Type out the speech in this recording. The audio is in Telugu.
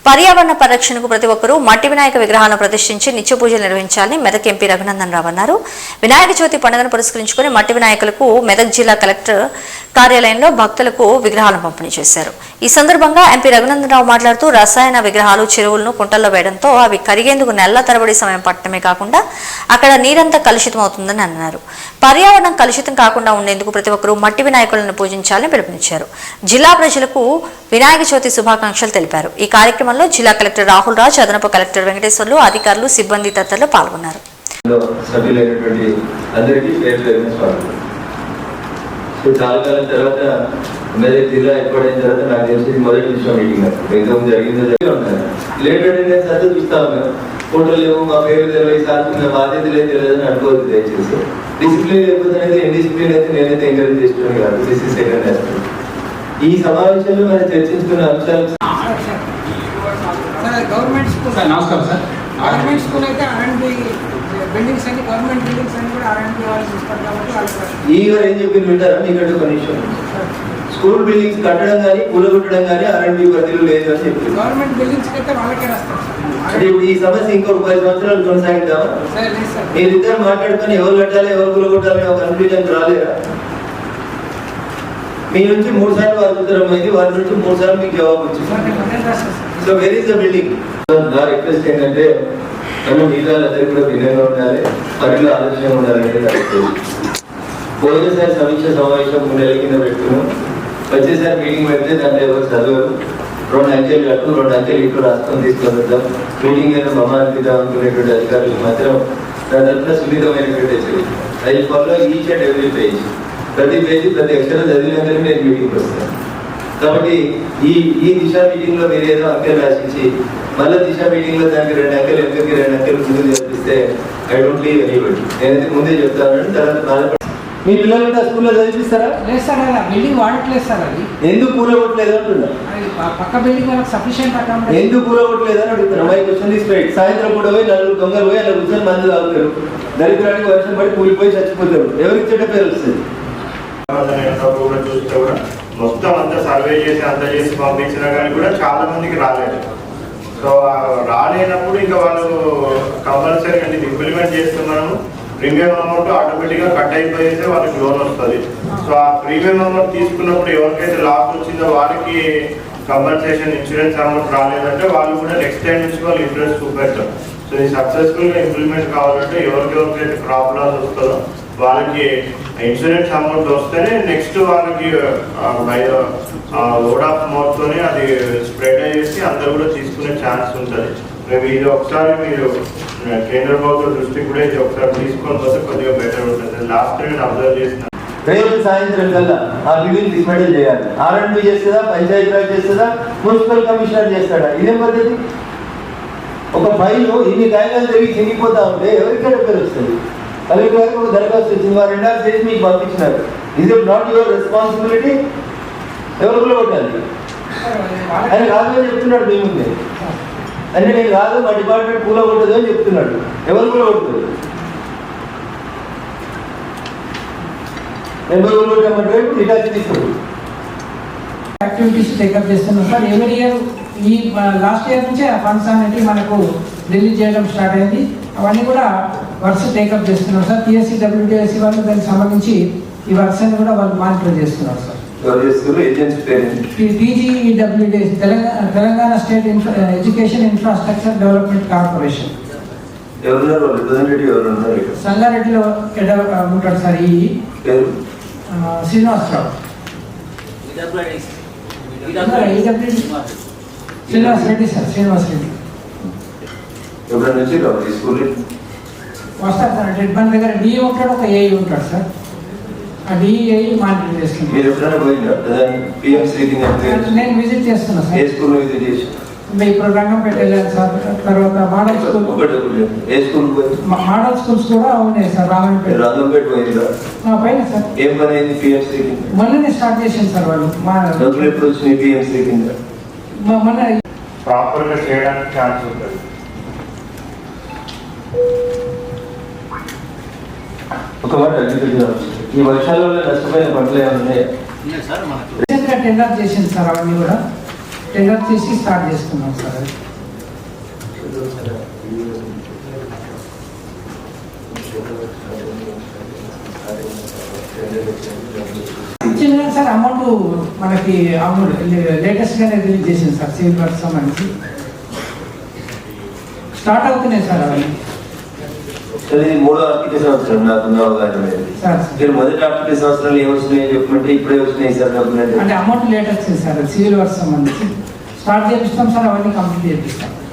పర్యావరణ పరిరక్షణకు ప్రతి ఒక్కరూ మట్టి వినాయక విగ్రహాలను ప్రతిష్ఠించి నిత్య పూజలు నిర్వహించాలని మెదక్ ఎంపీ రఘునందన్ రావు అన్నారు. వినాయక చవితి పండుగను పురస్కరించుకుని మట్టి వినాయకులకు మెదక్ జిల్లా కలెక్టర్ కార్యాలయంలో భక్తులకు విగ్రహాలను పంపిణీ చేశారు. ఈ సందర్భంగా ఎంపీ రఘునందన్ రావు మాట్లాడుతూ రసాయన విగ్రహాలు చెరువులను కుంటల్లో వేయడంతో అవి కరిగేందుకు నెలల తరబడి సమయం పట్టడమే కాకుండా అక్కడ నీరంతా కలుషితం అవుతుందని అన్నారు. పర్యావరణం కలుషితం కాకుండా ఉండేందుకు ప్రతి ఒక్కరూ మట్టి వినాయకులను పూజించాలని పిలుపునిచ్చారు. జిల్లా ప్రజలకు వినాయక చవితి శుభాకాంక్షలు తెలిపారు. ఈ కార్యక్రమంలో జిల్లా కలెక్టర్ రాహుల్ రాజ్, అదనపు కలెక్టర్ వెంకటేశ్వర్లు, అధికారులు, సిబ్బంది తదితరులు పాల్గొన్నారు. చాలా కాలం తర్వాత మెదక్ జిల్లా ఏర్పడిన తర్వాత నాకు తెలిసి మొదటి విషయం మీటింగ్ ఇంతకు జరిగిందో లేటెడ్ అంతా చూస్తా ఉన్నాం. ఫోటోలు ఏమో మా పేరు తెలియదు, సార్ బాధ్యత తెలియదని అనుకోవద్దు. దయచేసి డిసిప్లిన్ లేకపోతే అనేది ఇన్డిసిప్లిన్ అయితే నేనైతే ఎంకరేజ్ చేస్తున్నాను కాదు. This is second aspect. ఈ సమావేశంలో మనం చర్చించుకున్న అంశాలు నమస్కారం సార్. గవర్నమెంట్ స్కూల్ అయితే R&D బిల్డింగ్స్ అన్ని గవర్నమెంట్ బిల్డింగ్స్ అన్ని కూడా R&D వాళ్ళు చూస్తారు కాబట్టి ఈ గారు ఏం చెప్పింది వింటారా? మీకంటే ఒక నిమిషం. స్కూల్ బిల్డింగ్స్ కట్టడం కానీ కూలగొట్టడం కానీ R&D పరిధిలో లేదు అని చెప్పింది. గవర్నమెంట్ బిల్డింగ్స్ అయితే వాళ్ళకే రాస్తారు. అంటే ఇప్పుడు ఈ సమస్య ఇంకొక 10 సంవత్సరాలు కొనసాగిద్దామా? మీరిద్దరు మాట్లాడుకొని ఎవరు కట్టాలి ఎవరు కూలగొట్టాలి ఒక కన్ఫ్యూజన్ రాలేదా? మీ నుంచి 3 సార్లు వారికి ఉత్తరం అయింది, వారి నుంచి 3 సార్లు మీకు జవాబు వచ్చింది. So where is the building? నా రిక్వెస్ట్ ఏంటంటే మనం మీరందరూ కూడా భిన్నంగా ఉండాలి, పరిలో ఆలోచన ఉండాలనేది పోయినసారి సమీక్ష సమావేశం 3 నెలల కింద పెట్టుకున్నాం. వచ్చేసారి మీటింగ్ పెడితే దాంట్లో ఎవరు చదవరు. 2 అంకెలు కట్టు 2 అంకెలు ఇటు రాసుకొని తీసుకొని వద్దాం. మీటింగ్ అయినా మమ అనిపిద్దాం అనుకునేటువంటి అధికారులకు మాత్రం దాంట్లో సున్నితమైనటువంటి I follow each and every page. ప్రతి పేజీ ప్రతి అక్షరం చదివినందుకు నేను మీటింగ్కి వస్తాను. కాబట్టి ఈ దిశ మీటింగ్ లో మీరు ఏదో అంకెలు రాసించి మళ్ళీ దిశ మీటింగ్ లో దానికి 2 అంకెలు వెనకకి 2 అంకెలు ముందు చదివిస్తే ఐ డోంట్ లీవ్ ఎనీబడి. నేనైతే ముందే చెప్తాను. తర్వాత బాధపడి మీ పిల్లలు కూడా స్కూల్లో చదివిస్తారా? లేదు సార్, బిల్డింగ్ వాడట్లేదు సార్. అది ఎందుకు కూలగొట్టలేదు అంటున్నా. పక్క బిల్డింగ్ వాళ్ళకి సఫిషియెంట్ అకౌంట్ ఎందుకు కూలగొట్టలేదు అని అడుగుతున్నా. My question is right. సాయంత్రం కూడా పోయి 4 దొంగలు పోయి అలా కూర్చొని మందు తాగుతారు. దరిద్రానికి వర్షం పడి కూలిపోయి చచ్చిపోతారు. ఎవరికి చెడ్డ పేరు వస్తుంది? చూస్తే కూడా మొత్తం అంతా సర్వే చేసి అంతా చేసి పంపించినా కానీ కూడా చాలా మందికి రాలేదు. సో రాలేనప్పుడు ఇంకా వాళ్ళు కంపల్సరీ అంటే ఇంప్లిమెంట్ చేస్తున్నాము. ప్రీమియం అమౌంట్ ఆటోమేటిక్గా కట్ అయిపోయేస్తే వాళ్ళకి లోన్ వస్తుంది. సో ఆ ప్రీమియం అమౌంట్ తీసుకున్నప్పుడు ఎవరికైతే లాస్ వచ్చిందో వాళ్ళకి కంపల్సేషన్ ఇన్సూరెన్స్ అమౌంట్ రాలేదంటే వాళ్ళు కూడా నెక్స్ట్ టైం నుంచి వాళ్ళు ఇంట్రెస్ట్ చూపెడతారు. సో ఇది సక్సెస్ఫుల్గా ఇంప్లిమెంట్ కావాలంటే ఎవరికైతే క్రాప్ లాస్ వస్తుందో వాళ్ళకి ఇన్సూరెన్స్ అమౌంట్ వస్తేనే నెక్స్ట్ వాళ్ళకి వర్డ్ ఆఫ్ మౌత్తోనే అది స్ప్రెడ్ అయ్యేసి అందరూ కూడా తీసుకునే ఛాన్స్ ఉంటుంది. మేము ఇది ఒకసారి మీరు కేంద్ర ప్రభుత్వ దృష్టికి కూడా ఇది ఒకసారి తీసుకొని పోతే కొద్దిగా బెటర్ ఉంటుంది. లాస్ట్ టైం నేను అబ్జర్వ్ చేసిన రేపు సాయంత్రం కల్లా ఆ బిల్డింగ్ డిస్మెంటల్ చేయాలి. R&D చేస్తుందా, పంచాయతీరాజ్ చేస్తుందా, మున్సిపల్ కమిషనర్ చేస్తాడా? ఇదే పద్ధతి. ఒక ఫైల్ ఇన్ని కాగితాలు తిరిగి చినిగిపోతా ఉంటే ఎవరికైనా పేరు వస్తుంది. కలెక్టర్ గారికి ఒక దరఖాస్తు వచ్చింది, వారు 2 చేసి మీకు పంపించినారు. Is it not your responsibility? ఎవరు కూలగొట్టాలి? ఆయన కాదని చెప్తున్నాడు మీ ముందే. అంటే నేను కాదు, మా డిపార్ట్మెంట్ కూలగొట్టదు అని చెప్తున్నాడు. ఎవరు కూలగొడుతుంది? ఎవరు కూలగొట్టామంటే ఇటాచి తీసుకోండి. యాక్టివిటీస్ టేకప్ చేస్తున్నాం సార్. ఎవరి ఇయర్ ఈ లాస్ట్ ఇయర్ నుంచే ఆ ఫండ్స్ అనేది మనకు రిలీజ్ చేయడం స్టార్ట్ అయింది. అవన్నీ కూడా వర్క్స్ టేకప్ చేస్తున్నాం సార్. TSC WTSC వాళ్ళు దానికి సంబంధించి ఈ వర్క్స్ అన్ని కూడా వాళ్ళు మానిటర్ చేస్తున్నారు sir. TGEWTSC Telangana state education infrastructure development corporation. సంగారెడ్డిలో ఉంటాడు సార్. ఈ శ్రీనివాసరావు శ్రీనివాస్ రెడ్డి సార్. శ్రీనివాస్ రెడ్డి వస్తారు సార్. మన దగ్గర DE ఉంటాడు, ఒక AE ఉంటాడు సార్. ఆ DE మానిటర్ చేస్తున్నాను. నేను విజిట్ చేస్తున్నా సార్. ఇప్పుడు రంగంపేట వెళ్ళాను సార్. తర్వాత మోడల్ స్కూల్స్ కూడా ఉన్నాయి సార్. రంగంపేట పైన సార్. మొన్ననే స్టార్ట్ చేశాను సార్ వాళ్ళు. మొన్న ప్రాపర్గా చేయడానికి ఛాన్స్ ఉంటుంది. ఒక మాట ఈ వర్షాల వల్ల నష్టపోయిన పంటలు ఏమన్నా టెండర్ చేసింది సార్. అవన్నీ కూడా టెండర్ చేసి స్టార్ట్ చేస్తున్నాం సార్ అది. ఇచ్చిన సార్ అమౌంట్ మనకి అమౌంట్ లేటెస్ట్గానే రిలీజ్ చేసింది సార్ సివిల్ వర్క్స్ సంబంధించి స్టార్ట్ అవుతున్నాయి సార్ అవన్నీ. సార్ ఇది మూడో ఆర్థిక సంవత్సరం నాకున్న అవగాహన మీద. సార్ మీరు మొదటి ఆర్థిక సంవత్సరాలు ఏమొచ్చినాయి చెప్పమంటే ఇప్పుడే వచ్చినాయి సార్ నాకు. అంటే అమౌంట్ లేట్ వచ్చింది సార్ సివిల్ వర్క్స్ సంబంధించి స్టార్ట్ చేపిస్తాం సార్, అవన్నీ కంప్లీట్ చేపిస్తాం.